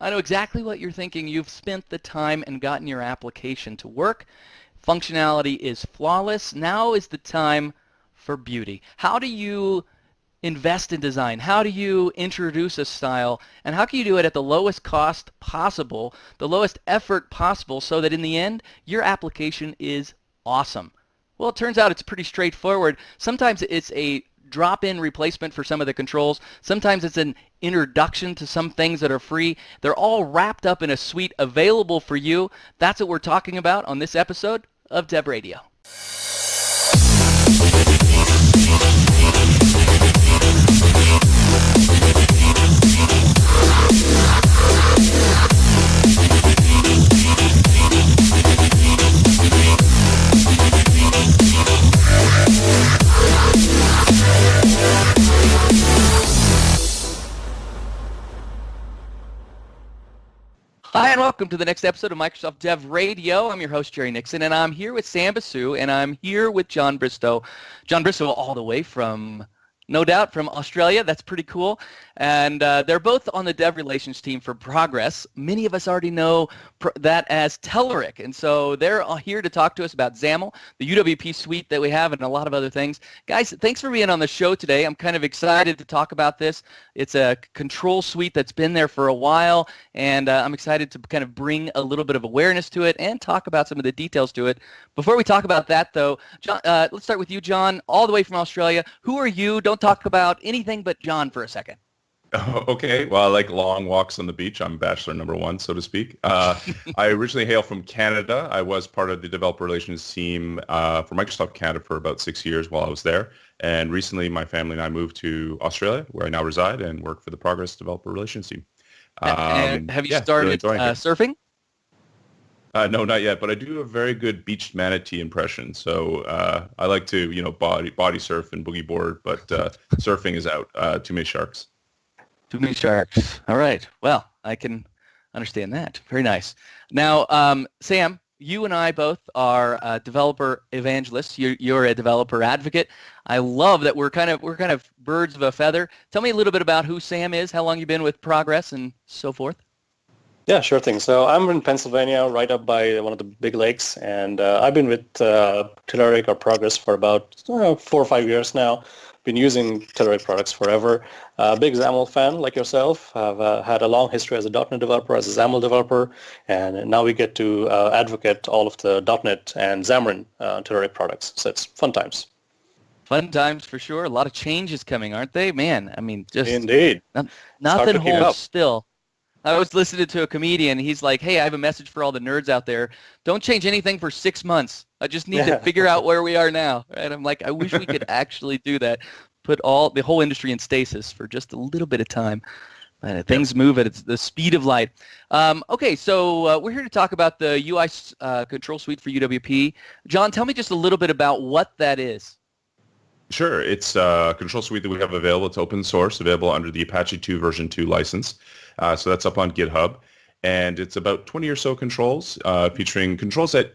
I know exactly what you're thinking. You've spent the time and gotten your application to work. Functionality is flawless. Now is the time for beauty. How do you invest in design? How do you introduce a style? And how can you do it at the lowest cost possible, the lowest effort possible, so that in the end, your application is awesome? Well, it turns out it's pretty straightforward. Sometimes it's a drop-in replacement for some of the controls. Sometimes it's an introduction to some things that are free. They're all wrapped up in a suite available for you. That's what we're talking about on this episode of Dev Radio. Hi, and welcome to the next episode of Microsoft Dev Radio. I'm your host, Jerry Nixon, and I'm here with Sam Basu, and I'm here with John Bristow. John Bristow all the way from, no doubt, from Australia. That's pretty cool. And they're both on the Dev Relations team for Progress. Many of us already know that as Telerik, and so they're here to talk to us about XAML, the UWP suite that we have, and a lot of other things. Guys, thanks for being on the show today. I'm kind of excited to talk about this. It's a control suite that's been there for a while, and I'm excited to kind of bring a little bit of awareness to it and talk about some of the details to it. Before we talk about that, though, John, let's start with you, John, all the way from Australia. Who are you? Don't talk about anything but John for a second. Okay. Well, I like long walks on the beach. I'm bachelor number one, so to speak. I originally hail from Canada. I was part of the developer relations team for Microsoft Canada for about 6 years while I was there. And recently, my family and I moved to Australia, where I now reside and work for the Progress developer relations team. And have you started surfing? No, not yet, but I do a very good beached manatee impression. So I like to, body surf and boogie board, but surfing is out. Too many sharks. Too many sharks. All right. Well, I can understand that. Very nice. Now, Sam, you and I both are developer evangelists. You're a developer advocate. I love that we're kind of birds of a feather. Tell me a little bit about who Sam is, how long you've been with Progress, and so forth. Yeah, sure thing. So I'm in Pennsylvania, right up by one of the big lakes, and I've been with Telerik or Progress for about 4 or 5 years now. Been using Telerik products forever. Big XAML fan like yourself. I've had a long history as a .NET developer, as a XAML developer, and now we get to advocate all of the .NET and Xamarin Telerik products. So it's fun times. Fun times for sure. A lot of changes coming, aren't they? Man, I mean, just indeed. Nothing holds still. I was listening to a comedian. He's like, hey, I have a message for all the nerds out there. Don't change anything for 6 months. I just need to figure out where we are now. And I'm like, I wish we could actually do that. Put the whole industry in stasis for just a little bit of time. Things move at the speed of light. Okay, so we're here to talk about the UI control suite for UWP. John, tell me just a little bit about what that is. Sure. It's a control suite that we have available. It's open source, available under the Apache 2 version 2 license. So that's up on GitHub. And it's about 20 or so controls, featuring controls that,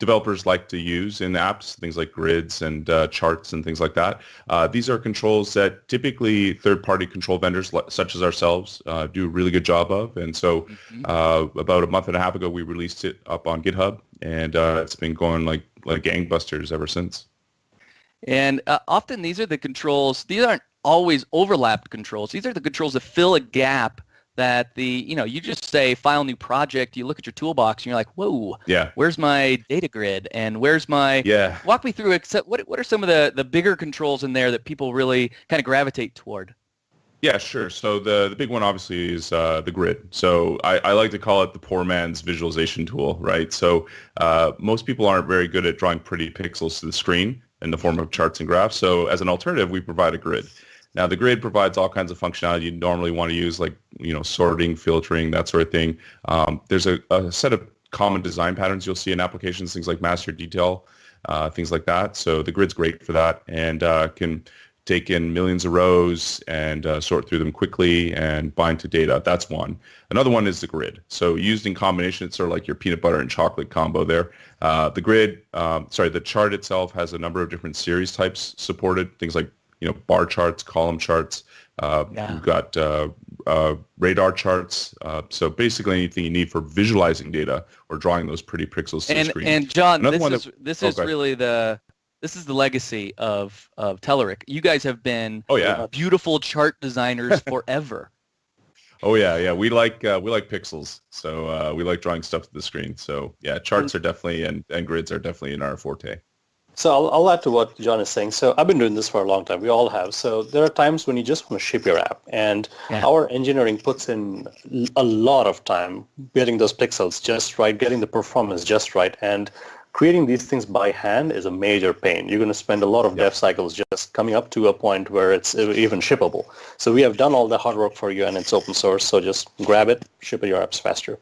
developers like to use in apps, things like grids and charts and things like that. These are controls that typically third-party control vendors such as ourselves do a really good job of. And so about a month and a half ago, we released it up on GitHub, and it's been going like gangbusters ever since. And often these are the controls, these aren't always overlapped controls. These are the controls that fill a gap that you just say file new project, you look at your toolbox and you're like, whoa, where's my data grid? And where's my, walk me through, what are some of the bigger controls in there that people really kind of gravitate toward? Yeah, sure. So the big one obviously is the grid. So I like to call it the poor man's visualization tool, right? So most people aren't very good at drawing pretty pixels to the screen in the form of charts and graphs. So as an alternative, we provide a grid. Now, the grid provides all kinds of functionality you normally want to use, like sorting, filtering, that sort of thing. There's a set of common design patterns you'll see in applications, things like master detail, things like that. So the grid's great for that, and can take in millions of rows and sort through them quickly and bind to data. That's one. Another one is the grid. So used in combination, it's sort of like your peanut butter and chocolate combo there. The chart itself has a number of different series types supported, things like bar charts, column charts. We've got radar charts. So basically anything you need for visualizing data or drawing those pretty pixels to the screen. And John, Another this is really the legacy of Telerik. You guys have been beautiful chart designers forever. Oh yeah. We like pixels, so we like drawing stuff to the screen. So yeah, charts are definitely and grids are definitely in our forte. So I'll add to what John is saying. So I've been doing this for a long time. We all have. So there are times when you just want to ship your app, and our engineering puts in a lot of time getting those pixels just right, getting the performance just right, and creating these things by hand is a major pain. You're going to spend a lot of dev cycles just coming up to a point where it's even shippable. So we have done all the hard work for you, and it's open source. So just grab it, ship your apps faster.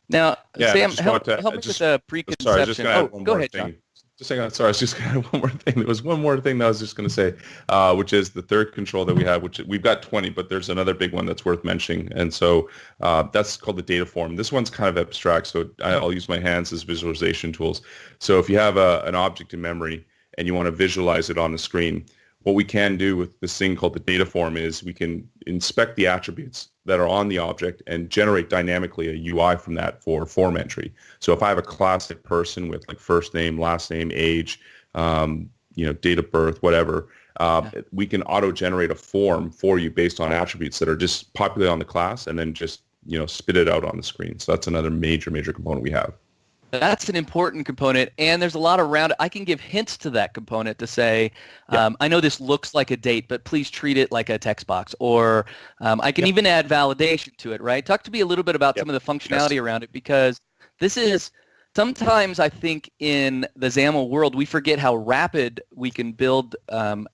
Now, Sam, help me with the preconception. Sorry, I was just going to add one go more ahead, thing. John. Just hang on. Sorry, I was just going to add one more thing. There was one more thing that I was just going to say, which is the third control that we have, which we've got 20, but there's another big one that's worth mentioning. And so that's called the data form. This one's kind of abstract, so I'll use my hands as visualization tools. So if you have an object in memory and you want to visualize it on the screen, what we can do with this thing called the data form is we can inspect the attributes that are on the object and generate dynamically a UI from that for form entry. So if I have a classic person with like first name, last name, age, date of birth, whatever, we can auto-generate a form for you based on attributes that are just populated on the class and then just spit it out on the screen. So that's another major component we have. That's an important component, and there's a lot around it. I can give hints to that component to say, I know this looks like a date, but please treat it like a text box. Or I can even add validation to it, right? Talk to me a little bit about some of the functionality around it, because this is sometimes I think in the XAML world, we forget how rapid we can build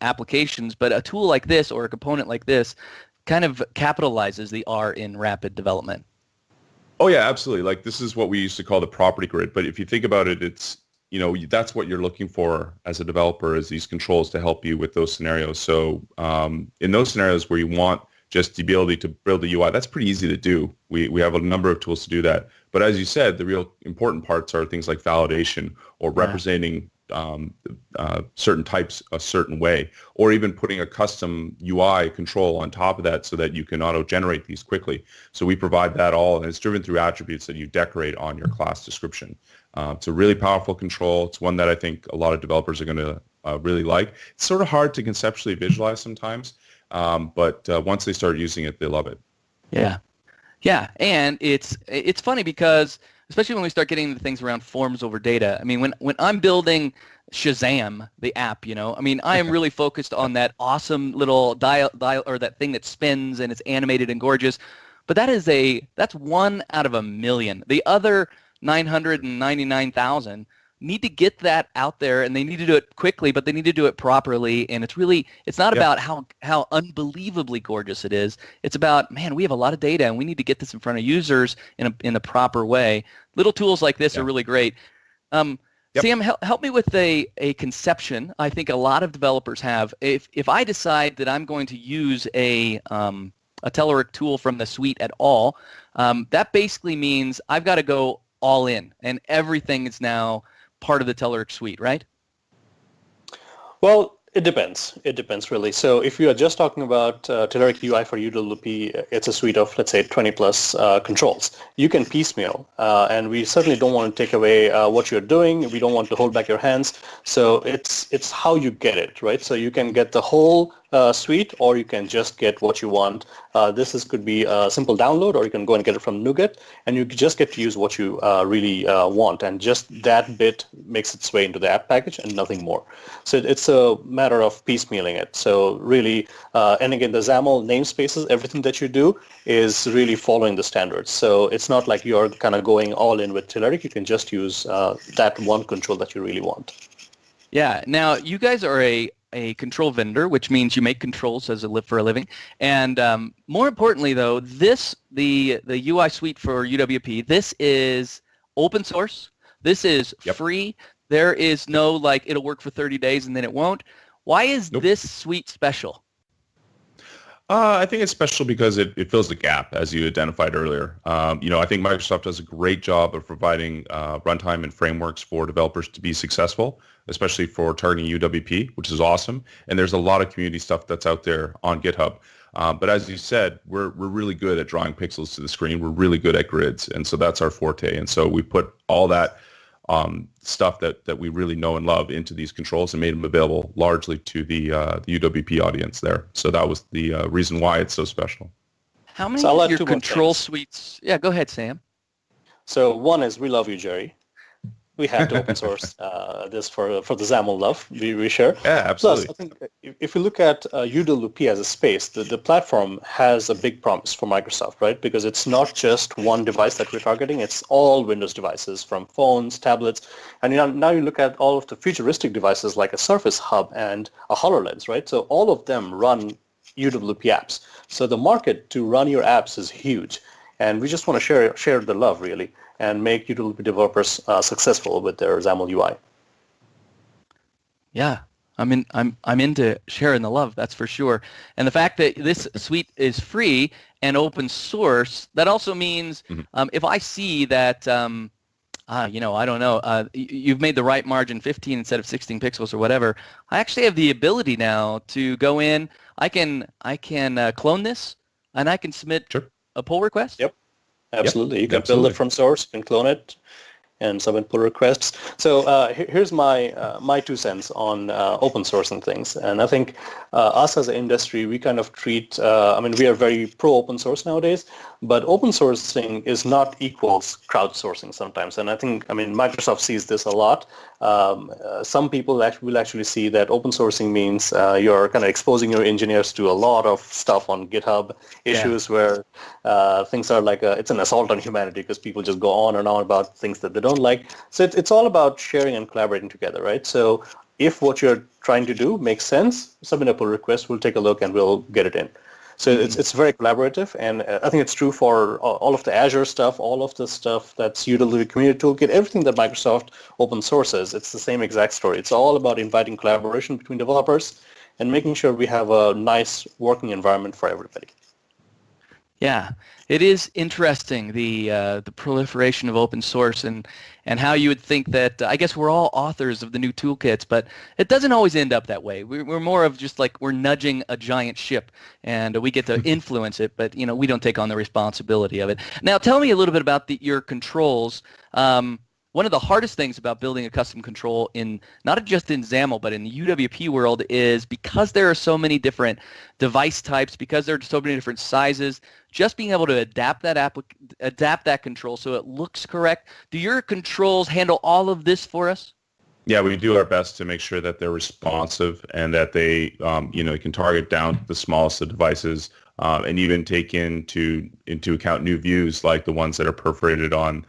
applications, but a tool like this or a component like this kind of capitalizes the R in rapid development. Oh yeah, absolutely. Like this is what we used to call the property grid. But if you think about it, it's, that's what you're looking for as a developer, is these controls to help you with those scenarios. So in those scenarios where you want just the ability to build a UI, that's pretty easy to do. We have a number of tools to do that. But as you said, the real important parts are things like validation or representing certain types a certain way, or even putting a custom UI control on top of that so that you can auto-generate these quickly. So we provide that all, and it's driven through attributes that you decorate on your class description. It's a really powerful control. It's one that I think a lot of developers are going to really like. It's sort of hard to conceptually visualize sometimes, but once they start using it, they love it. Yeah, and it's funny because especially when we start getting into things around forms over data. I mean, when I'm building Shazam, the app, I am really focused on that awesome little dial or that thing that spins and it's animated and gorgeous. But that's one out of a million. The other 999,000 need to get that out there, and they need to do it quickly, but they need to do it properly. And it's not about how unbelievably gorgeous it is. It's about, man, we have a lot of data and we need to get this in front of users in the proper way. Little tools like this are really great. Sam, help me with a conception I think a lot of developers have. If I decide that I'm going to use a Telerik tool from the suite at all, that basically means I've got to go all in, and everything is now part of the Telerik suite, right? Well, it depends. It depends, really. So if you are just talking about Telerik UI for UWP, it's a suite of, let's say, 20 plus controls. You can piecemeal, and we certainly don't want to take away what you're doing. We don't want to hold back your hands. So it's how you get it, right? So you can get the whole suite, or you can just get what you want. Could be a simple download, or you can go and get it from NuGet, and you just get to use what you really want, and just that bit makes its way into the app package and nothing more. So it's a matter of piecemealing it. So really, and again, the XAML namespaces, everything that you do is really following the standards. So it's not like you're kind of going all in with Telerik. You can just use that one control that you really want. Yeah. Now, you guys are a control vendor, which means you make controls for a living. And more importantly, though, the UI suite for UWP, this is open source. This is free. There is no it'll work for 30 days and then it won't. Why is this suite special? I think it's special because it fills a gap, as you identified earlier. I think Microsoft does a great job of providing runtime and frameworks for developers to be successful, especially for targeting UWP, which is awesome. And there's a lot of community stuff that's out there on GitHub. But as you said, we're really good at drawing pixels to the screen. We're really good at grids, and so that's our forte. And so we put all that stuff that we really know and love into these controls and made them available largely to the UWP audience there. So that was the reason why it's so special. How many of your control suites? Yeah, go ahead, Sam. So one is we love you, Jerry. We have to open source this for the XAML love. We share. Yeah, absolutely. Plus, I think if you look at UWP as a space, the platform has a big promise for Microsoft, right? Because it's not just one device that we're targeting. It's all Windows devices, from phones, tablets. And now you look at all of the futuristic devices like a Surface Hub and a HoloLens, right? So all of them run UWP apps. So the market to run your apps is huge. And we just want to share the love, really, and make UWP developers successful with their XAML UI. Yeah, I'm into sharing the love, that's for sure. And the fact that this suite is free and open source, that also means if I see that, I don't know, you've made the right margin 15 instead of 16 pixels or whatever, I actually have the ability now to go in. I can clone this, and I can submit a pull request. Yep. Absolutely. You can build it from source, you can clone it, and submit pull requests. So here's my 2 cents on open source and things. And I think us as an industry, we kind of treat, we are very pro open source nowadays, but open sourcing is not equals crowdsourcing sometimes. And I think, Microsoft sees this a lot. Some people will actually see that open sourcing means you're kind of exposing your engineers to a lot of stuff on GitHub, issues where things are like it's an assault on humanity because people just go on and on about things that they don't like. So it's all about sharing and collaborating together, right? So if what you're trying to do makes sense, submit a pull request, we'll take a look and we'll get it in. So it's very collaborative, and I think it's true for all of the Azure stuff, all of the stuff that's UWP Community Toolkit, everything that Microsoft open sources. It's the same exact story. It's all about inviting collaboration between developers and making sure we have a nice working environment for everybody. Yeah, it is interesting, the proliferation of open source and how you would think that, I guess we're all authors of the new toolkits, but it doesn't always end up that way. We're more of just like we're nudging a giant ship, and we get to influence it, but we don't take on the responsibility of it. Now, tell me a little bit about your controls. One of the hardest things about building a custom control not just in XAML, but in the UWP world is because there are so many different device types, because there are so many different sizes, just being able to adapt that control so it looks correct. Do your controls handle all of this for us? Yeah, we do our best to make sure that they're responsive and that they, can target down to the smallest of devices, and even take into account new views like the ones that are perforated on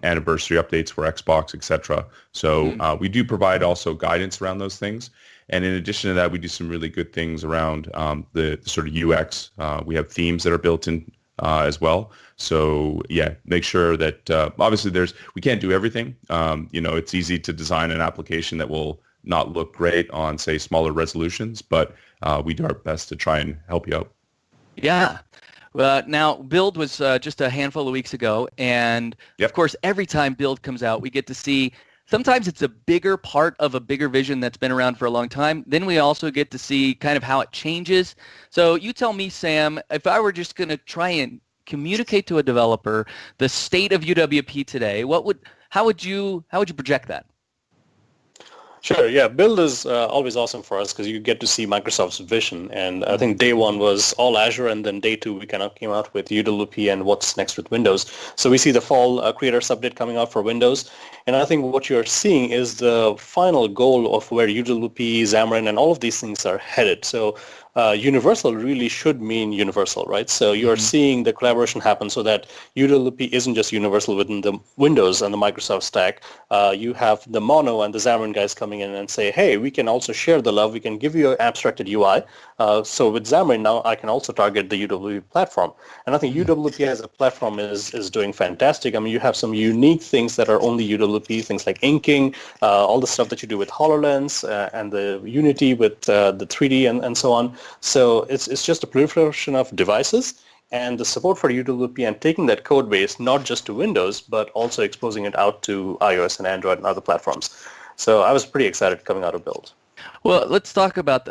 anniversary updates for Xbox, etc. So we do provide also guidance around those things. And in addition to that, we do some really good things around the sort of UX. We have themes that are built in as well. So yeah, make sure that obviously we can't do everything. It's easy to design an application that will not look great on, say, smaller resolutions, but we do our best to try and help you out. Yeah. Now, Build was just a handful of weeks ago, and of course, every time Build comes out, we get to see, sometimes it's a bigger part of a bigger vision that's been around for a long time. Then we also get to see kind of how it changes. So you tell me, Sam, if I were just going to try and communicate to a developer the state of UWP today, how would you project that? Sure, yeah. Build is always awesome for us because you get to see Microsoft's vision. And I think day one was all Azure, and then day two we kind of came out with UWP and what's next with Windows. So we see the fall Creators Update coming out for Windows. And I think what you're seeing is the final goal of where UWP, Xamarin, and all of these things are headed. So universal really should mean universal, right? So you're seeing the collaboration happen so that UWP isn't just universal within the Windows and the Microsoft stack. You have the Mono and the Xamarin guys coming in and say, hey, we can also share the love. We can give you an abstracted UI. So with Xamarin now, I can also target the UWP platform. And I think UWP as a platform is doing fantastic. I mean, you have some unique things that are only UWP, things like inking, all the stuff that you do with HoloLens and the Unity with the 3D and so on. So it's just a proliferation of devices and the support for UWP and taking that code base not just to Windows, but also exposing it out to iOS and Android and other platforms. So I was pretty excited coming out of Build. Well, let's talk about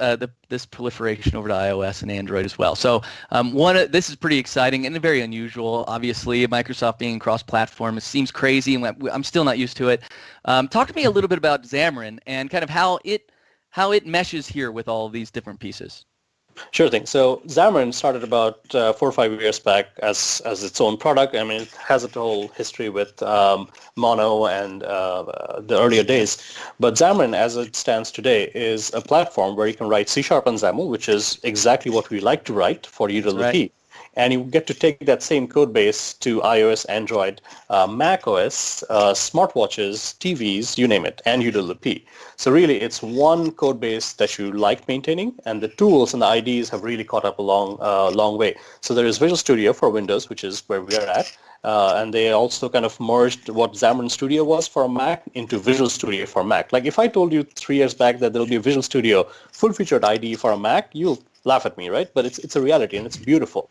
this proliferation over to iOS and Android as well. So this is pretty exciting and very unusual. Obviously, Microsoft being cross-platform, it seems crazy, and I'm still not used to it. Talk to me a little bit about Xamarin and kind of how it meshes here with all of these different pieces. Sure thing. So Xamarin started about 4 or 5 years back as its own product. I mean, it has a whole history with Mono and the earlier days. But Xamarin, as it stands today, is a platform where you can write C# and XAML, which is exactly what we like to write for UWP. Right. And you get to take that same code base to iOS, Android, Mac OS, smartwatches, TVs, you name it, and UWP. So really, it's one code base that you like maintaining, and the tools and the IDEs have really caught up a long way. So there is Visual Studio for Windows, which is where we are at, and they also kind of merged what Xamarin Studio was for a Mac into Visual Studio for Mac. Like if I told you 3 years back that there will be a Visual Studio full-featured IDE for a Mac, you'll laugh at me, right? But it's a reality, and it's beautiful.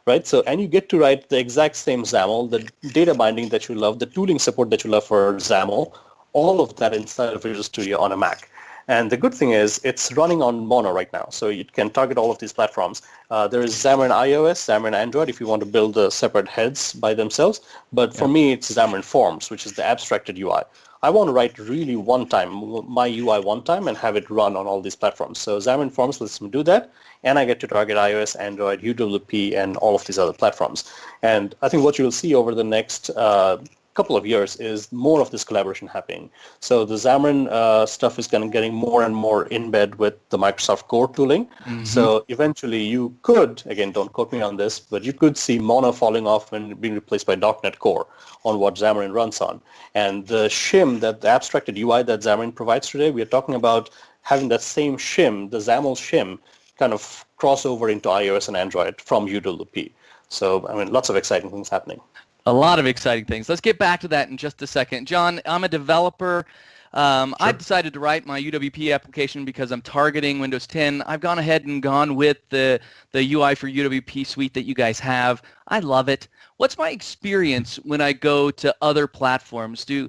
Right, so and you get to write the exact same XAML, the data binding that you love, the tooling support that you love for XAML, all of that inside of Visual Studio on a Mac. And the good thing is it's running on Mono right now, so you can target all of these platforms. There is Xamarin iOS, Xamarin Android if you want to build the separate heads by themselves, but for me it's Xamarin Forms, which is the abstracted UI. I want to write really my UI one time and have it run on all these platforms. So Xamarin Forms lets me do that, and I get to target iOS, Android, UWP, and all of these other platforms. And I think what you will see over the next couple of years is more of this collaboration happening. So the Xamarin stuff is kind of getting more and more in bed with the Microsoft Core tooling. Mm-hmm. So eventually you could, again, don't quote me on this, but you could see Mono falling off and being replaced by .NET Core on what Xamarin runs on. And the shim, the abstracted UI that Xamarin provides today, we are talking about having that same shim, the XAML shim, kind of cross over into iOS and Android from UWP. So, I mean, lots of exciting things happening. A lot of exciting things. Let's get back to that in just a second. John, I'm a developer. Sure. I've decided to write my UWP application because I'm targeting Windows 10. I've gone ahead and gone with the UI for UWP suite that you guys have. I love it. What's my experience when I go to other platforms? Do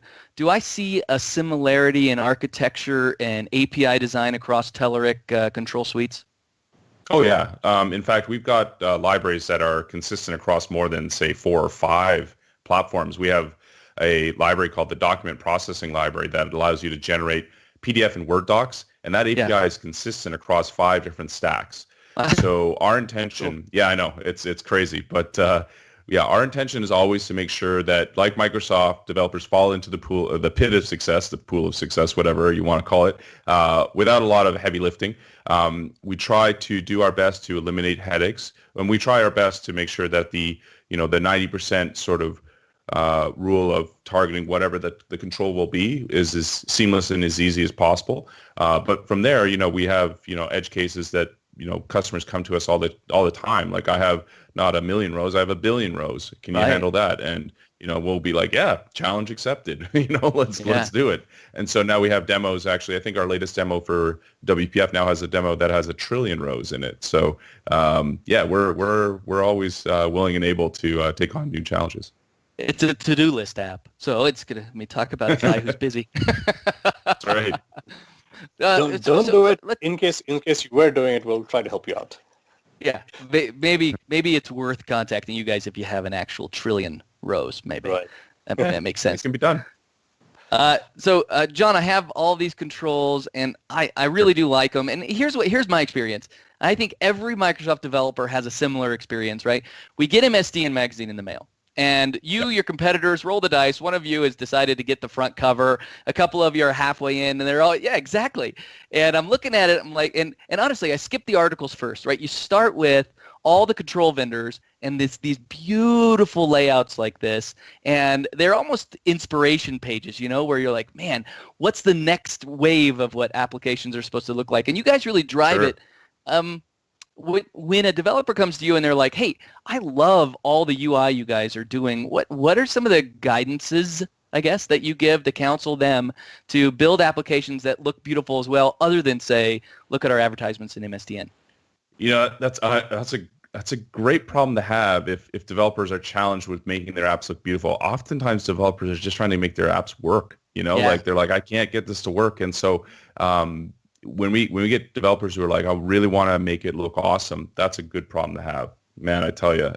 I see a similarity in architecture and API design across Telerik control suites? Oh, yeah. In fact, we've got libraries that are consistent across more than, say, 4 or 5 platforms. We have a library called the Document Processing Library that allows you to generate PDF and Word docs, and that API is consistent across 5 different stacks. So our intention, cool. I know, it's crazy, but our intention is always to make sure that, like Microsoft, developers fall into the pool, the pit of success, the pool of success, whatever you want to call it, without a lot of heavy lifting. We try to do our best to eliminate headaches, and we try our best to make sure that the 90% sort of rule of targeting whatever the control will be is as seamless and as easy as possible. But from there, we have edge cases that customers come to us all the time. Like I have not 1 million rows, I have 1 billion rows. Can you handle that? And we'll be like, yeah, challenge accepted. Let's do it. And so now we have demos. Actually, I think our latest demo for WPF now has a demo that has 1 trillion rows in it. So we're always willing and able to take on new challenges. It's a to-do list app, so it's gonna talk about a guy who's busy. That's right. Don't do it. In case you were doing it, we'll try to help you out. Yeah, maybe it's worth contacting you guys if you have an actual trillion rows. Maybe that makes sense. It can be done. So John, I have all these controls, and I really do like them. And here's my experience. I think every Microsoft developer has a similar experience, right? We get MSDN magazine in the mail. And your competitors, roll the dice. One of you has decided to get the front cover. A couple of you are halfway in, and they're all, yeah, exactly. And I'm looking at it, I'm like, and honestly, I skip the articles first, right? You start with all the control vendors and these beautiful layouts like this, and they're almost inspiration pages, where you're like, man, what's the next wave of what applications are supposed to look like? And you guys really drive it. When a developer comes to you and they're like, hey, I love all the UI you guys are doing, what are some of the guidances, I guess, that you give to counsel them to build applications that look beautiful as well, other than, say, look at our advertisements in MSDN? That's a great problem to have if developers are challenged with making their apps look beautiful. Oftentimes developers are just trying to make their apps work, like they're like, I can't get this to work. And so when we get developers who are like, I really want to make it look awesome, that's a good problem to have. Man, I tell you,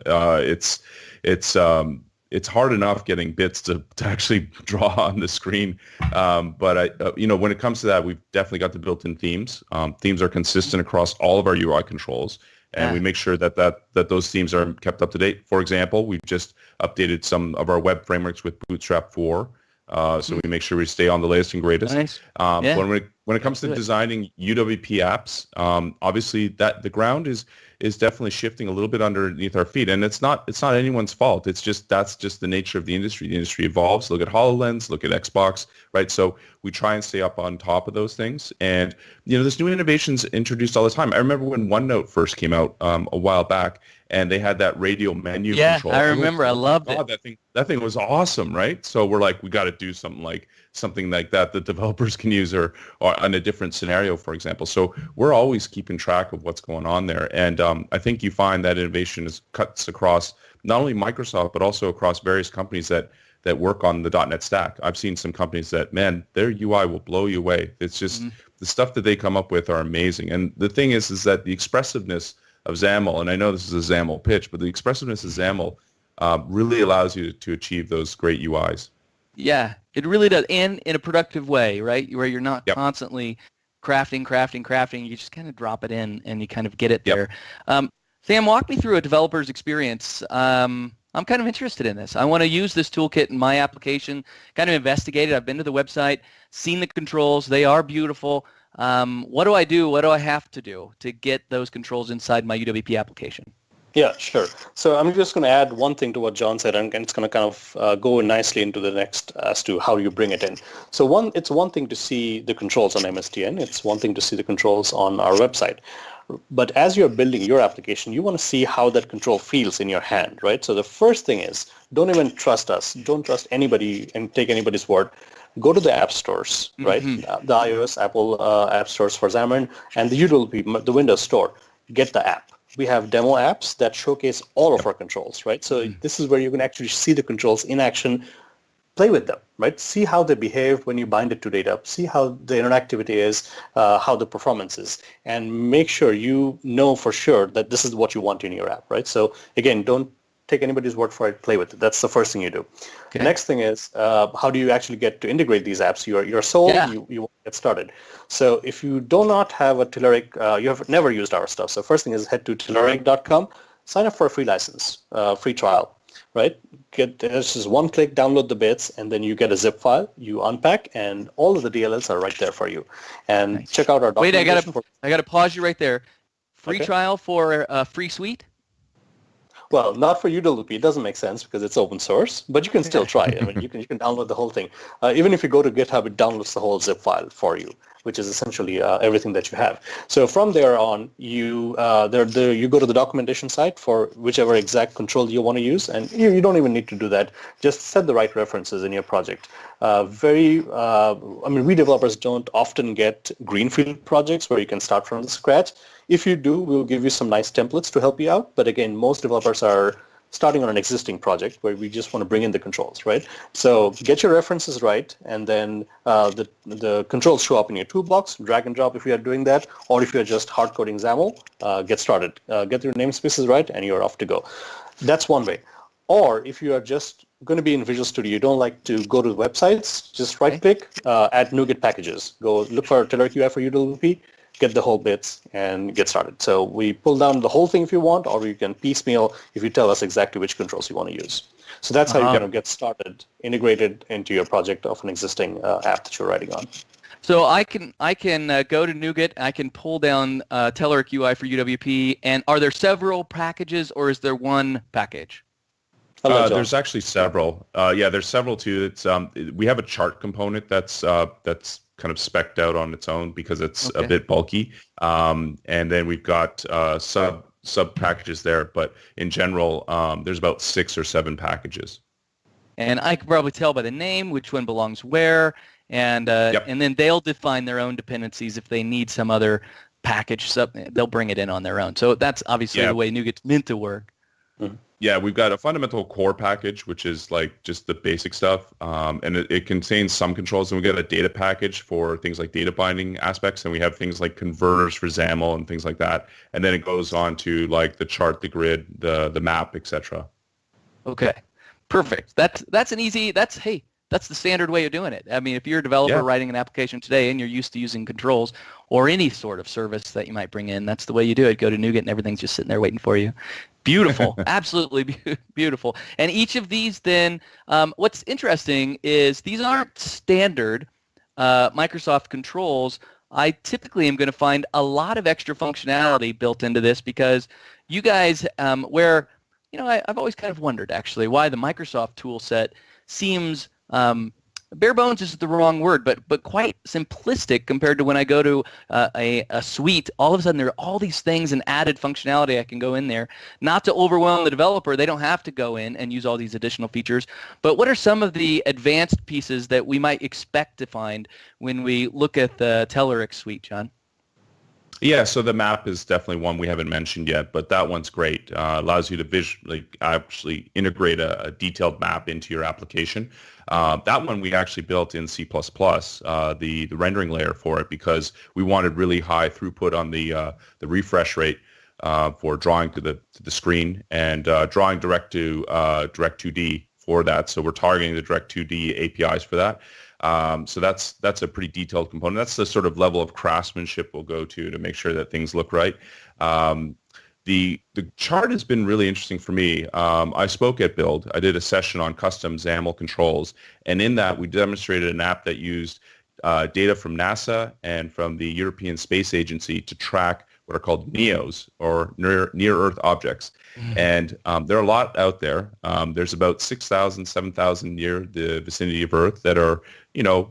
it's hard enough getting bits to actually draw on the screen. But when it comes to that, we've definitely got the built-in themes. Themes are consistent across all of our UI controls. And we make sure that those themes are kept up to date. For example, we've just updated some of our web frameworks with Bootstrap 4. So we make sure we stay on the latest and greatest. Nice. When it comes to designing UWP apps, obviously that the ground is definitely shifting a little bit underneath our feet, and it's not anyone's fault. That's just the nature of the industry. The industry evolves. Look at HoloLens, look at Xbox, right? So we try and stay up on top of those things, and there's new innovations introduced all the time. I remember when OneNote first came out a while back, and they had that radial menu control. Yeah, I remember. I loved it. That thing was awesome, right? So we're like, we got to do something like that developers can use or in a different scenario, for example. So we're always keeping track of what's going on there. And I think you find that innovation cuts across not only Microsoft, but also across various companies that work on the .NET stack. I've seen some companies that, man, their UI will blow you away. It's just the stuff that they come up with are amazing. And the thing is that the expressiveness of XAML, and I know this is a XAML pitch, but the expressiveness of XAML really allows you to achieve those great UIs. Yeah, it really does, and in a productive way, right? Where you're not constantly crafting. You just kind of drop it in, and you kind of get it there. Sam, walk me through a developer's experience. I'm kind of interested in this. I want to use this toolkit in my application, kind of investigate it. I've been to the website, seen the controls. They are beautiful. What do I do? What do I have to do to get those controls inside my UWP application? Yeah, sure. So I'm just going to add one thing to what John said, and it's going to kind of go nicely into the next as to how you bring it in. So it's one thing to see the controls on MSDN. It's one thing to see the controls on our website. But as you're building your application, you want to see how that control feels in your hand, right? So the first thing is, don't even trust us. Don't trust anybody and take anybody's word. Go to the app stores, right? The iOS, Apple app stores for Xamarin, and the UWP, the Windows Store. Get the app. We have demo apps that showcase all of our controls, right? So this is where you can actually see the controls in action, play with them, right? See how they behave when you bind it to data, see how the interactivity is, how the performance is, and make sure you know for sure that this is what you want in your app, right? So again, don't take anybody's word for it, play with it. That's the first thing you do. Okay. The next thing is, how do you actually get to integrate these apps? You're sold, you want to get started. So if you do not have a Telerik, you have never used our stuff. So first thing is head to Telerik.com, sign up for a free license, free trial, right? It's just one click, download the bits, and then you get a zip file, you unpack, and all of the DLLs are right there for you. And check out our documentation. Wait, I got to pause you right there. Free trial for a free suite? Well, not for UWP. It doesn't make sense because it's open source, but you can still try it. I mean, you can download the whole thing. Even if you go to GitHub, it downloads the whole zip file for you, which is essentially everything that you have. So from there on, you go to the documentation site for whichever exact control you want to use, and you don't even need to do that. Just set the right references in your project. We developers don't often get greenfield projects where you can start from scratch. If you do, we'll give you some nice templates to help you out. But again, most developers are starting on an existing project where we just want to bring in the controls, right? So get your references right, and then the controls show up in your toolbox. Drag and drop if you are doing that, or if you're just hard coding XAML, get started. Get your namespaces right, and you're off to go. That's one way. Or if you are just going to be in Visual Studio, you don't like to go to the websites, just right-click, add NuGet packages. Go look for Telerik UI for UWP, get the whole bits, and get started. So we pull down the whole thing if you want, or you can piecemeal if you tell us exactly which controls you want to use. So that's how you kind of get started, integrated into your project of an existing app that you're writing on. So I can go to NuGet, I can pull down Telerik UI for UWP, and are there several packages, or is there one package? There's actually several. There's several too. It's we have a chart component that's kind of spec'd out on its own because it's a bit bulky. And then we've got sub packages there, but in general, there's about 6 or 7 packages. And I can probably tell by the name which one belongs where, and then they'll define their own dependencies if they need some other package, they'll bring it in on their own. So that's obviously the way NuGet's meant to work. Mhm. Yeah, we've got a fundamental core package, which is like just the basic stuff, and it contains some controls. And we got a data package for things like data binding aspects, and we have things like converters for XAML and things like that. And then it goes on to like the chart, the grid, the map, etc. Okay, perfect. That's the standard way of doing it. I mean, if you're a developer writing an application today and you're used to using controls or any sort of service that you might bring in, that's the way you do it. Go to NuGet and everything's just sitting there waiting for you. Beautiful, absolutely beautiful. And each of these then, what's interesting is these aren't standard Microsoft controls. I typically am going to find a lot of extra functionality built into this because you guys, I've always kind of wondered actually why the Microsoft tool set seems bare bones is the wrong word, but quite simplistic compared to when I go to a suite. All of a sudden, there are all these things and added functionality I can go in there. Not to overwhelm the developer, they don't have to go in and use all these additional features. But what are some of the advanced pieces that we might expect to find when we look at the Telerik suite, John? Yeah, so the map is definitely one we haven't mentioned yet, but that one's great. Allows you to actually integrate a detailed map into your application. That one we actually built in C++, the rendering layer for it, because we wanted really high throughput on the refresh rate for drawing to the screen and drawing direct to Direct 2D for that. So we're targeting the Direct 2D APIs for that. So that's a pretty detailed component. That's the sort of level of craftsmanship we'll go to make sure that things look right. The chart has been really interesting for me. I spoke at Build. I did a session on custom XAML controls, and in that we demonstrated an app that used data from NASA and from the European Space Agency to track what are called NEOs, or near-Earth objects. Mm-hmm. And there are a lot out there. There's about 6,000, 7,000 near the vicinity of Earth that are,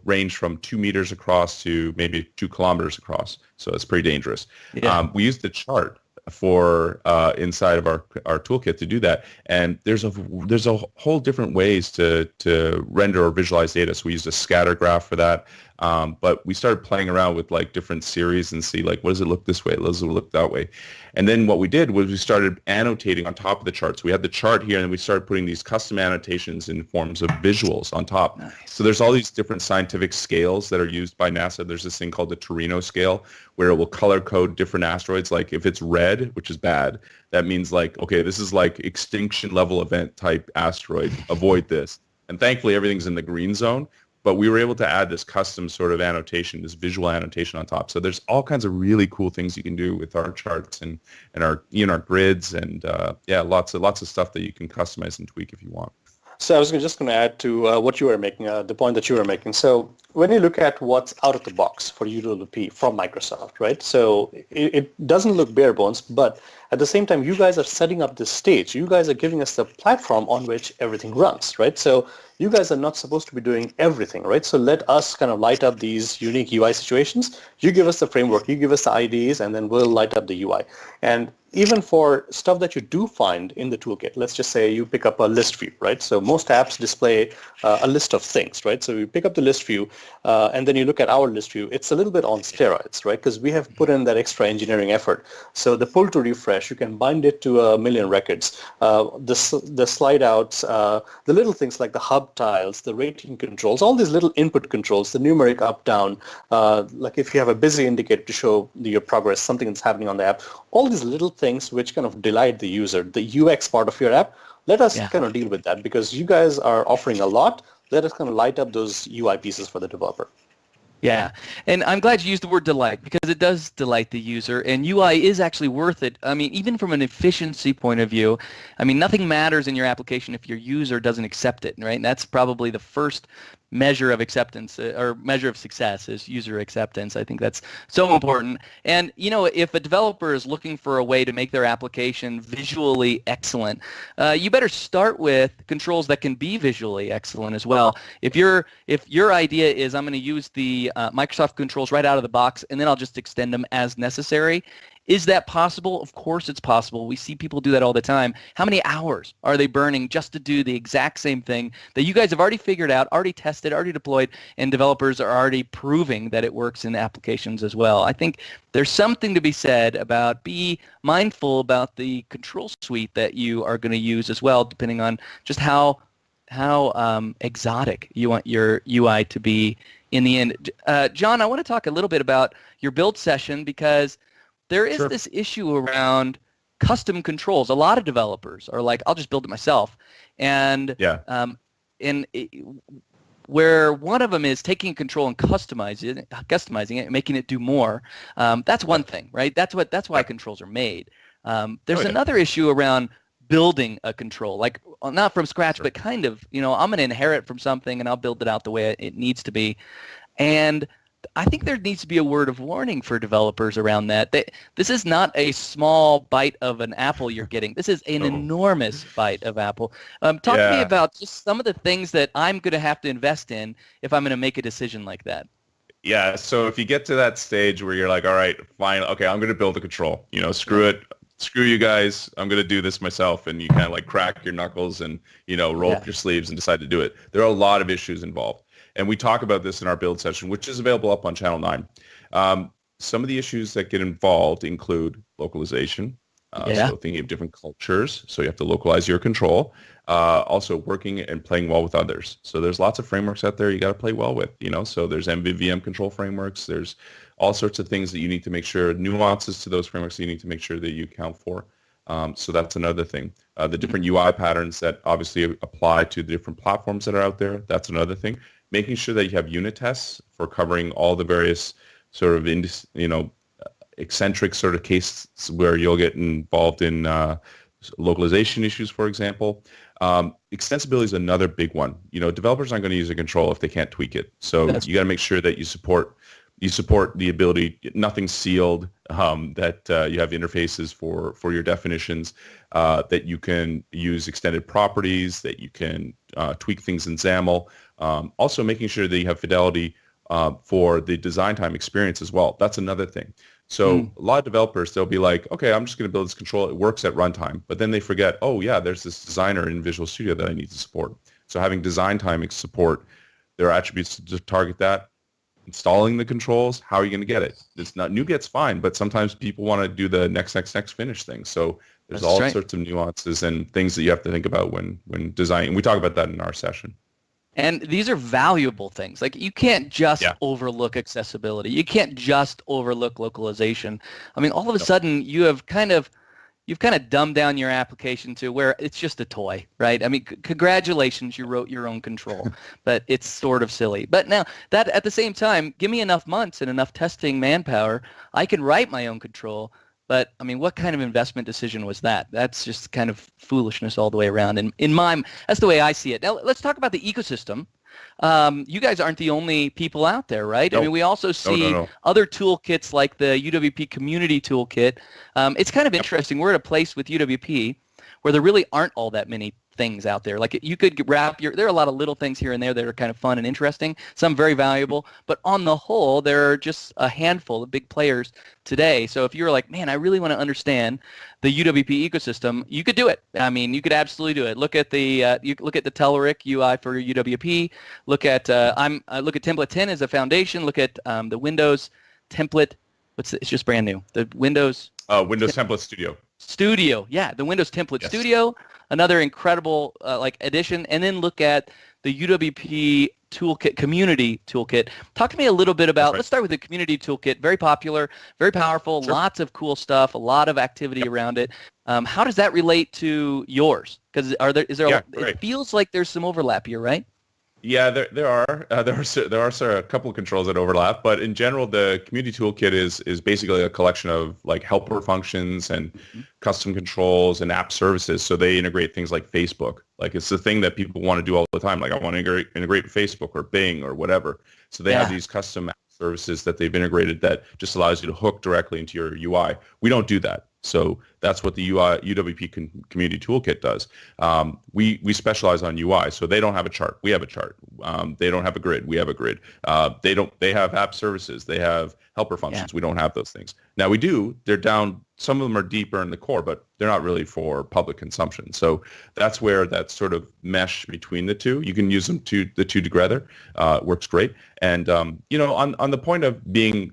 range from 2 meters across to maybe 2 kilometers across. So it's pretty dangerous. Yeah. We used the chart for inside of our toolkit to do that, and there's a whole different ways to render or visualize data. So we used a scatter graph for that, but we started playing around with like different series and see like, what does it look this way, does it look that way? And then what we did was we started annotating on top of the chart. So we had the chart here, and then we started putting these custom annotations in forms of visuals on top. Nice. So there's all these different scientific scales that are used by NASA. There's this thing called the Torino scale, where it will color code different asteroids. Like if it's red, which is bad, that means like, okay, this is like extinction level event type asteroid. Avoid this. And thankfully, everything's in the green zone. But we were able to add this custom sort of annotation, this visual annotation on top. So there's all kinds of really cool things you can do with our charts and our our grids, and lots of stuff that you can customize and tweak if you want. So I was just going to add to what you were making, the point that you were making. So when you look at what's out of the box for UWP from Microsoft, right? So it doesn't look bare bones, but at the same time, you guys are setting up this stage. You guys are giving us the platform on which everything runs, right? So you guys are not supposed to be doing everything, right? So let us kind of light up these unique UI situations. You give us the framework, you give us the IDEs, and then we'll light up the UI. And even for stuff that you do find in the toolkit, let's just say you pick up a list view, right? So most apps display a list of things, right? So you pick up the list view, and then you look at our list view. It's a little bit on steroids, right? Because we have put in that extra engineering effort. So the pull to refresh, you can bind it to 1 million records. The slide outs, the little things like the hub tiles, the rating controls, all these little input controls, the numeric up, down, like if you have a busy indicator to show your progress, something that's happening on the app, all these little things which kind of delight the user, the UX part of your app, let us kind of deal with that, because you guys are offering a lot. Let us kind of light up those UI pieces for the developer. Yeah, and I'm glad you used the word delight, because it does delight the user, and UI is actually worth it. I mean, even from an efficiency point of view, I mean, nothing matters in your application if your user doesn't accept it, right? And that's probably the first measure of acceptance or measure of success is user acceptance. I think that's so important. And, if a developer is looking for a way to make their application visually excellent, you better start with controls that can be visually excellent as well. If your idea is I'm going to use the Microsoft controls right out of the box and then I'll just extend them as necessary, Is that possible? Of course it's possible. We see people do that all the time. How many hours are they burning just to do the exact same thing that you guys have already figured out, already tested, already deployed, and developers are already proving that it works in applications as well? I think there's something to be said about be mindful about the control suite that you are going to use as well, depending on just how exotic you want your UI to be in the end. John, I want to talk a little bit about your build session because there is this issue around custom controls. A lot of developers are like, I'll just build it myself. And where one of them is taking control and customizing it and making it do more, that's one thing, right? That's why controls are made. There's another issue around building a control, like not from scratch, but kind of, I'm going to inherit from something and I'll build it out the way it needs to be. And I think there needs to be a word of warning for developers around that. This is not a small bite of an apple you're getting. This is an enormous bite of apple. Talk to me about just some of the things that I'm going to have to invest in if I'm going to make a decision like that. Yeah, so if you get to that stage where you're like, all right, fine, okay, I'm going to build a control. Screw it. Screw you guys. I'm going to do this myself. And you kind of like crack your knuckles and, roll up your sleeves and decide to do it. There are a lot of issues involved. And we talk about this in our build session, which is available up on Channel 9. Some of the issues that get involved include localization. So thinking of different cultures. So you have to localize your control. Also working and playing well with others. So there's lots of frameworks out there you got to play well with, So there's MVVM control frameworks. There's all sorts of things that you need to make sure, nuances to those frameworks that you need to make sure that you account for. So that's another thing. The different UI patterns that obviously apply to the different platforms that are out there, that's another thing. Making sure that you have unit tests for covering all the various sort of, eccentric sort of cases where you'll get involved in localization issues, for example. Extensibility is another big one. Developers aren't going to use a control if they can't tweak it. So you got to make sure that you support the ability, nothing's sealed, that you have interfaces for your definitions, that you can use extended properties, that you can tweak things in XAML. Also making sure that you have fidelity for the design time experience as well. That's another thing. So a lot of developers, they'll be like, okay, I'm just going to build this control. It works at runtime. But then they forget, oh, yeah, there's this designer in Visual Studio that I need to support. So having design time support, there are attributes to target that. Installing the controls, how are you going to get it? It's not NuGet's fine, but sometimes people want to do the next finish thing. So there's sorts of nuances and things that you have to think about when designing. We talk about that in our session. And these are valuable things. Like you can't just overlook accessibility. You can't just overlook localization. I mean, all of a sudden you've kind of dumbed down your application to where it's just a toy, right? I mean, congratulations, you wrote your own control, but it's sort of silly. But now that at the same time, give me enough months and enough testing manpower, I can write my own control. But I mean, what kind of investment decision was that? That's just kind of foolishness all the way around. And that's the way I see it. Now let's talk about the ecosystem. You guys aren't the only people out there, right? Nope. I mean, we also see other toolkits like the UWP Community Toolkit. It's kind of interesting. We're at a place with UWP where there really aren't all that many things out there. Like you could there are a lot of little things here and there that are kind of fun and interesting, some very valuable, but on the whole, there are just a handful of big players today. So if you're like, man, I really want to understand the UWP ecosystem, you could do it. I mean, you could absolutely do it. Look at the Telerik UI for UWP. Look at Template 10 as a foundation. Look at the Windows template. It's just brand new. The Windows Template Studio. The Windows Template Studio, another incredible addition, and then look at the UWP Toolkit, Community Toolkit. Talk to me a little bit about, let's start with the Community Toolkit, very popular, very powerful, lots of cool stuff, a lot of activity around it. How does that relate to yours? Because it feels like there's some overlap here, right? Yeah, there are a couple of controls that overlap, but in general, the Community Toolkit is basically a collection of like helper functions and custom controls and app services. So they integrate things like Facebook. Like it's the thing that people want to do all the time. Like I want to integrate with Facebook or Bing or whatever. So they have these custom app services that they've integrated that just allows you to hook directly into your UI. We don't do that. So that's what the UWP Community Toolkit does. We specialize on UI, so they don't have a chart. We have a chart. They don't have a grid. We have a grid. They have app services. They have helper functions. We don't have those things. Now we do. They're down. Some of them are deeper in the core, but they're not really for public consumption. So that's where that sort of mesh between the two. You can use the two together. Works great. And on the point of being in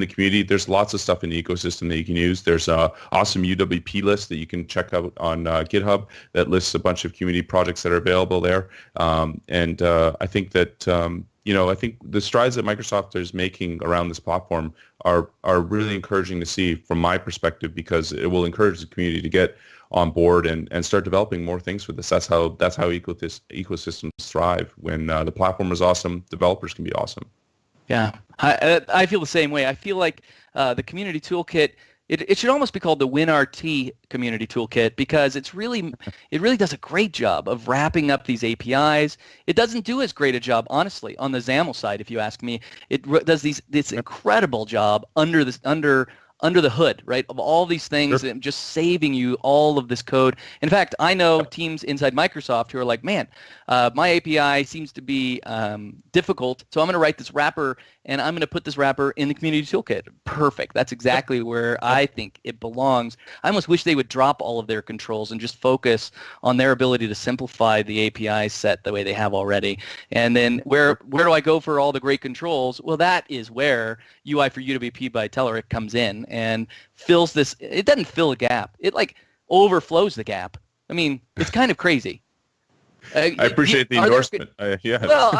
the community, there's lots of stuff in the ecosystem that you can use. There's an awesome UWP list that you can check out on GitHub that lists a bunch of community projects that are available there. I think that I think the strides that Microsoft is making around this platform are really encouraging to see from my perspective, because it will encourage the community to get on board and start developing more things with this. That's how ecosystems thrive. When the platform is awesome, developers can be awesome. Yeah, I feel the same way. I feel like the Community Toolkit, it should almost be called the WinRT Community Toolkit, because it really does a great job of wrapping up these APIs. It doesn't do as great a job, honestly, on the XAML side, if you ask me. It does this incredible job under the hood, right, of all these things, and just saving you all of this code. In fact, I know teams inside Microsoft who are like, man, my API seems to be difficult, so I'm going to write this wrapper, and I'm going to put this wrapper in the Community Toolkit. Perfect. That's exactly where I think it belongs. I almost wish they would drop all of their controls and just focus on their ability to simplify the API set the way they have already. And then where do I go for all the great controls? Well, that is where UI for UWP by Telerik comes in and fills this. It doesn't fill a gap. It overflows the gap. I mean, it's kind of crazy. I appreciate the endorsement. Well,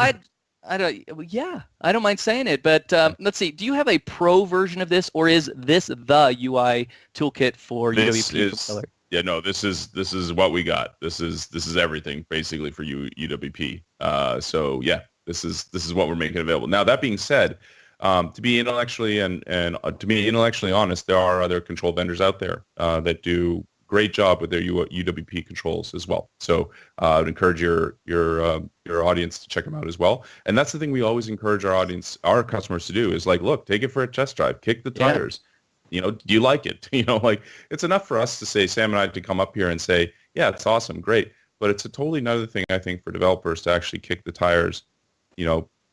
I don't mind saying it, but let's see. Do you have a pro version of this, or is this the UI toolkit for UWP? Yeah, no. This is what we got. This is everything basically for UWP. So yeah, this is what we're making available. Now that being said, to be intellectually and to be intellectually honest, there are other control vendors out there that do great job with their UWP controls as well. So I would encourage your audience to check them out as well. And that's the thing we always encourage our customers to do is look, take it for a test drive, kick the tires. Do you like it? It's enough for us to say, Sam and I to come up here and say, yeah, it's awesome, great. But it's a totally another thing, I think, for developers to actually kick the tires,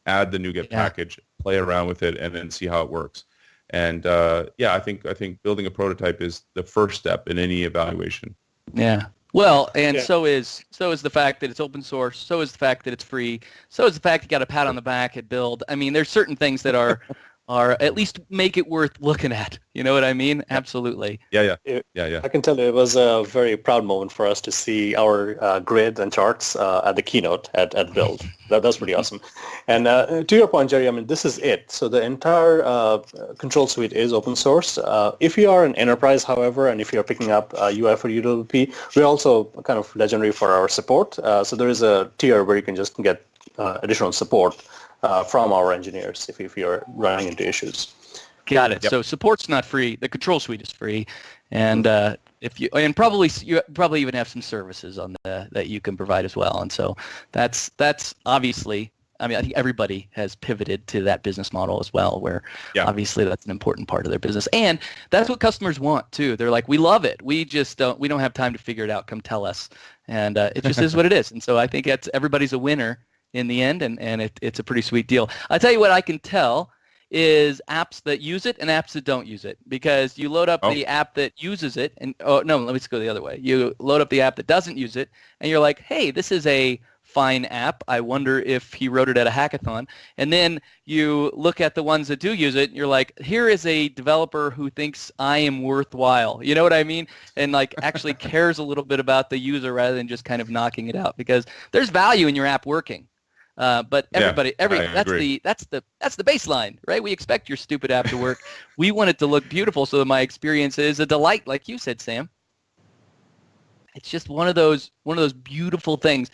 add the NuGet package, play around with it, and then see how it works. And I think building a prototype is the first step in any evaluation. Yeah. Well, and so is the fact that it's open source. So is the fact that it's free. So is the fact you got a pat on the back at Build. I mean, there's certain things that are at least make it worth looking at. You know what I mean? Absolutely. Yeah. I can tell you it was a very proud moment for us to see our grid and charts at the keynote at Build. That's pretty awesome. And to your point, Jerry, I mean, this is it. So the entire control suite is open source. If you are an enterprise, however, and if you are picking up UI for UWP, we're also kind of legendary for our support. So there is a tier where you can just get additional support from our engineers if you're running into issues. Got it. Yep. So support's not free. The control suite is free, and you probably even have some services on that you can provide as well. And so that's obviously. I mean, I think everybody has pivoted to that business model as well, where obviously that's an important part of their business, and that's what customers want too. They're like, we love it. We don't have time to figure it out. Come tell us, and it just is what it is. And so I think everybody's a winner in the end, and it's a pretty sweet deal. I'll tell you what I can tell is apps that use it and apps that don't use it, because you load up the app that uses it, and let me just go the other way. You load up the app that doesn't use it, and you're like, hey, this is a fine app. I wonder if he wrote it at a hackathon. And then you look at the ones that do use it, and you're like, here is a developer who thinks I am worthwhile. You know what I mean? And actually cares a little bit about the user rather than just kind of knocking it out, because there's value in your app working. But that's the baseline, right? We expect your stupid app to work. We want it to look beautiful so that my experience is a delight, like you said, Sam. It's just one of those beautiful things.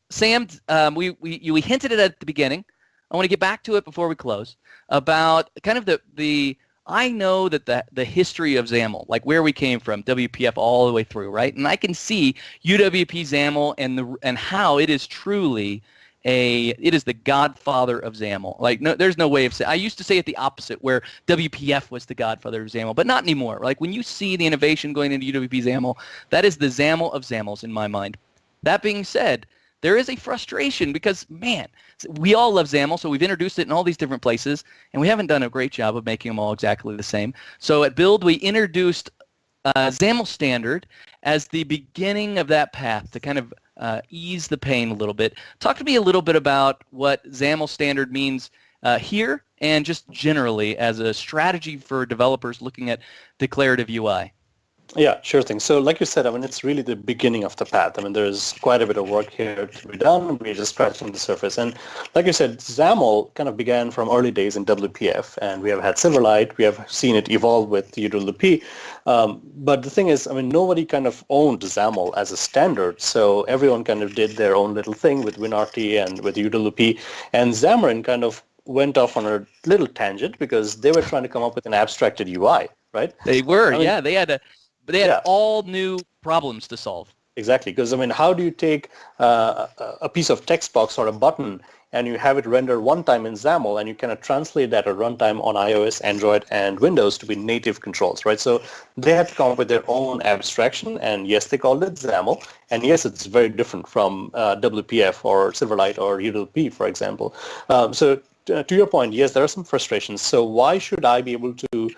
Sam, we hinted at it at the beginning. I want to get back to it before we close about kind of the I know that the history of XAML, like where we came from, WPF all the way through, right? And I can see UWP XAML and how it is truly it is the godfather of XAML. Like, no, there's no way of saying. I used to say it the opposite, where WPF was the godfather of XAML, but not anymore. Like, when you see the innovation going into UWP XAML, that is the XAML of XAMLs in my mind. That being said, there is a frustration because, man, we all love XAML, so we've introduced it in all these different places, and we haven't done a great job of making them all exactly the same. So at Build, we introduced XAML Standard as the beginning of that path to kind of ease the pain a little bit. Talk to me a little bit about what XAML Standard means here and just generally as a strategy for developers looking at declarative UI. Yeah, sure thing. So like you said, I mean, it's really the beginning of the path. I mean, there's quite a bit of work here to be done. We're just scratching the surface. And like you said, XAML kind of began from early days in WPF, and we have had Silverlight. We have seen it evolve with UWP. But the thing is, I mean, nobody kind of owned XAML as a standard. So everyone kind of did their own little thing with WinRT and with UWP. And Xamarin kind of went off on a little tangent because they were trying to come up with an abstracted UI, right? They were, yeah. They had all new problems to solve. Exactly, because I mean, how do you take a piece of text box or a button and you have it render one time in XAML and you kind of translate that at runtime on iOS, Android, and Windows to be native controls, right? So they had to come up with their own abstraction, and yes, they called it XAML, and yes, it's very different from WPF or Silverlight or UWP, for example. So to your point, yes, there are some frustrations. So why should I be able to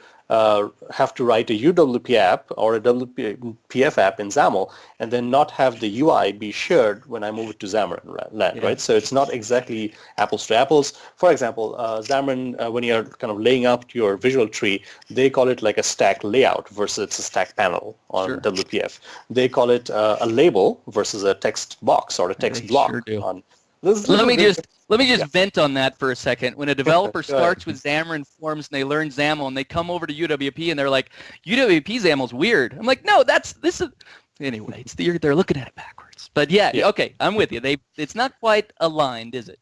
have to write a UWP app or a WPF app in XAML and then not have the UI be shared when I move it to Xamarin land, right? So it's not exactly apples to apples. For example, Xamarin, when you're kind of laying out your visual tree, they call it like a stack layout versus a stack panel on WPF. They call it a label versus a text box or a text block on. Let me just vent on that for a second. When a developer starts with Xamarin Forms and they learn XAML and they come over to UWP and they're like, UWP XAML's weird. I'm like, no, anyway, they're looking at it backwards. But yeah, okay, I'm with you. It's not quite aligned, is it?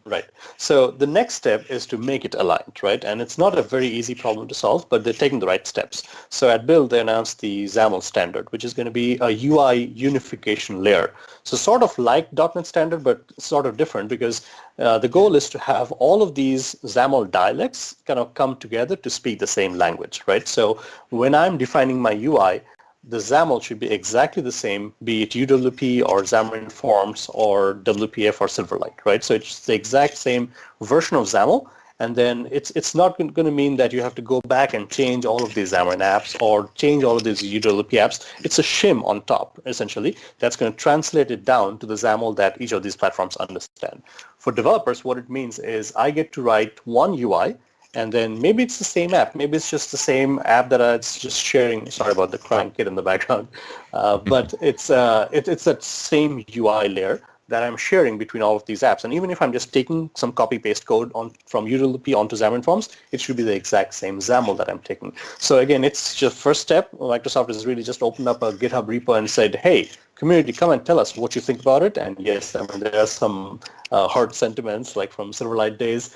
Right. So the next step is to make it aligned, right? And it's not a very easy problem to solve, but they're taking the right steps. So at Build, they announced the XAML Standard, which is going to be a UI unification layer. So sort of like .NET Standard, but sort of different because the goal is to have all of these XAML dialects kind of come together to speak the same language, right? So when I'm defining my UI, the XAML should be exactly the same, be it UWP or Xamarin Forms or WPF or Silverlight, right? So it's the exact same version of XAML, and then it's not going to mean that you have to go back and change all of these Xamarin apps or change all of these UWP apps. It's a shim on top, essentially, that's going to translate it down to the XAML that each of these platforms understand. For developers, what it means is I get to write one UI, and then maybe it's the same app. Maybe it's just the same app that it's just sharing. Sorry about the crying kid in the background. But it's that same UI layer that I'm sharing between all of these apps. And even if I'm just taking some copy-paste code from UWP onto Xamarin Forms, it should be the exact same XAML that I'm taking. So again, it's just first step. Microsoft has really just opened up a GitHub repo and said, hey, community, come and tell us what you think about it. And yes, I mean, there are some hard sentiments, like from Silverlight days,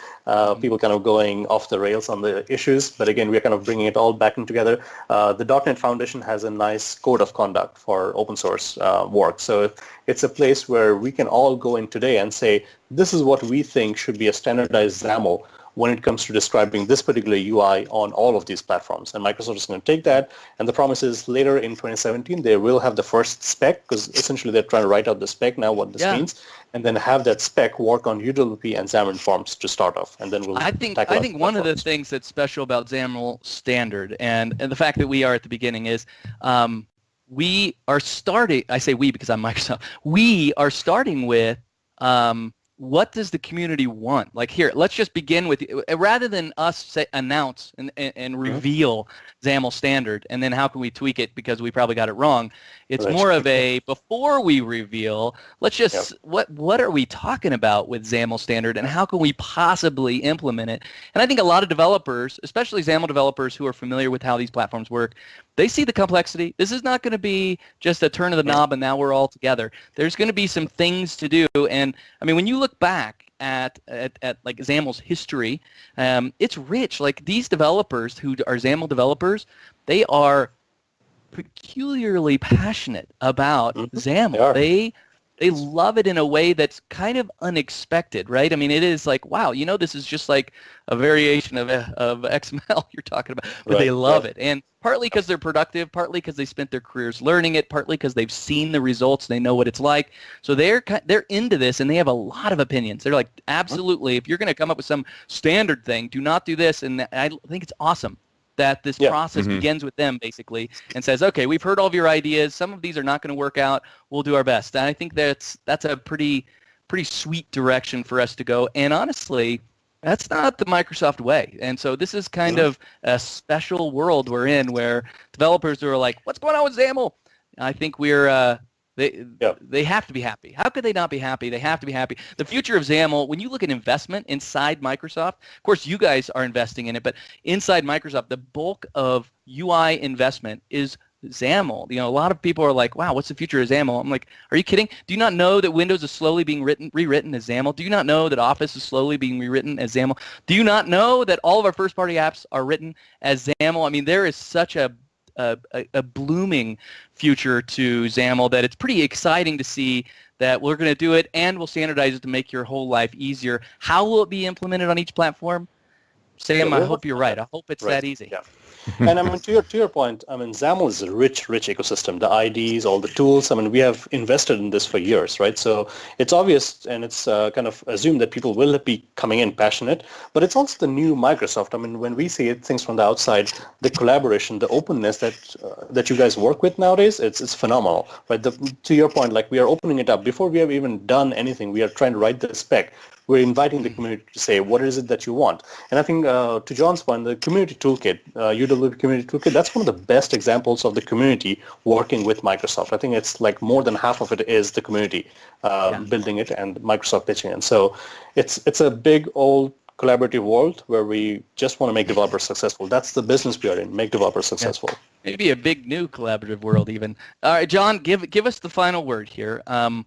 people kind of going off the rails on the issues. But again, we're kind of bringing it all back in together. The .NET Foundation has a nice code of conduct for open source work. So it's a place where we can all go in today and say, this is what we think should be a standardized XAML when it comes to describing this particular UI on all of these platforms. And Microsoft is going to take that, and the promise is later in 2017, they will have the first spec, because essentially they're trying to write out the spec now, what this means, and then have that spec work on UWP and Xamarin Forms to start off, and then we'll I think one of the things that's special about XAML Standard and the fact that we are at the beginning is we are starting, I say we because I'm Microsoft, we are starting with what does the community want? Like here, let's just begin with, rather than us announce and reveal XAML Standard, and then how can we tweak it because we probably got it wrong. It's more of a, before we reveal, let's just, what are we talking about with XAML Standard and how can we possibly implement it? And I think a lot of developers, especially XAML developers who are familiar with how these platforms work, they see the complexity. This is not going to be just a turn of the knob and now we're all together. There's going to be some things to do. And I mean, when you look back at like XAML's history, it's rich. Like these developers who are XAML developers, they are peculiarly passionate about XAML. they love it in a way that's kind of unexpected, right? I mean, it is like, wow, this is just like a variation of XML you're talking about, but they love it. And partly because they're productive, partly because they spent their careers learning it, partly because they've seen the results, they know what it's like. So they're into this, and they have a lot of opinions. They're like, absolutely, if you're going to come up with some standard thing, do not do this. And I think it's awesome that this process begins with them, basically, and says, okay, we've heard all of your ideas. Some of these are not going to work out. We'll do our best. And I think that's a pretty sweet direction for us to go. And honestly, that's not the Microsoft way. And so this is kind of a special world we're in, where developers are like, what's going on with XAML? I think we're they have to be happy. How could they not be happy? They have to be happy. The future of XAML, when you look at investment inside Microsoft, of course you guys are investing in it, but inside Microsoft, the bulk of UI investment is XAML. A lot of people are like, wow, what's the future of XAML? I'm like, are you kidding? Do you not know that Windows is slowly being rewritten as XAML? Do you not know that Office is slowly being rewritten as XAML? Do you not know that all of our first-party apps are written as XAML? I mean, there is such a blooming future to XAML that it's pretty exciting to see that we're going to do it, and we'll standardize it to make your whole life easier. How will it be implemented on each platform? Sam, I hope you're right. I hope it's that easy. Yeah. And I mean, to your point, I mean, XAML is a rich ecosystem. The IDs, all the tools. I mean, we have invested in this for years, right? So it's obvious, and it's kind of assumed that people will be coming in passionate. But it's also the new Microsoft. I mean, when we see things from the outside, the collaboration, the openness that you guys work with nowadays, it's phenomenal, right? To your point, like, we are opening it up before we have even done anything. We are trying to write the spec. We're inviting the community to say, what is it that you want? And I think, to John's point, the Community Toolkit, UWP Community Toolkit, that's one of the best examples of the community working with Microsoft. I think it's like more than half of it is the community building it and Microsoft pitching it. So it's a big, old collaborative world where we just want to make developers successful. That's the business we are in, make developers successful. Maybe a big, new collaborative world even. All right, John, give us the final word here. I'm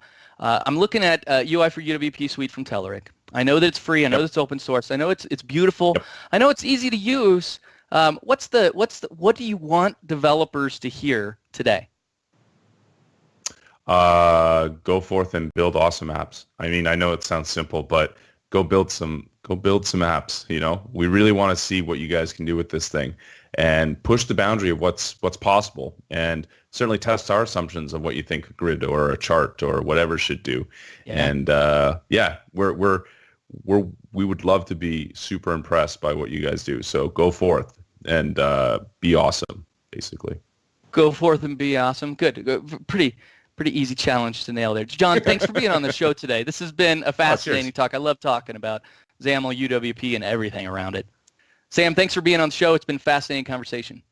looking at UI for UWP Suite from Telerik. I know that it's free. I know that it's open source. I know it's beautiful. I know it's easy to use. What do you want developers to hear today? Go forth and build awesome apps. I mean, I know it sounds simple, but go build some apps. We really want to see what you guys can do with this thing, and push the boundary of what's possible, and certainly test our assumptions of what you think a grid or a chart or whatever should do. And we would love to be super impressed by what you guys do. So go forth and be awesome, basically. Go forth and be awesome. Good. Pretty easy challenge to nail there. John, thanks for being on the show today. This has been a fascinating talk. I love talking about XAML, UWP, and everything around it. Sam, thanks for being on the show. It's been a fascinating conversation.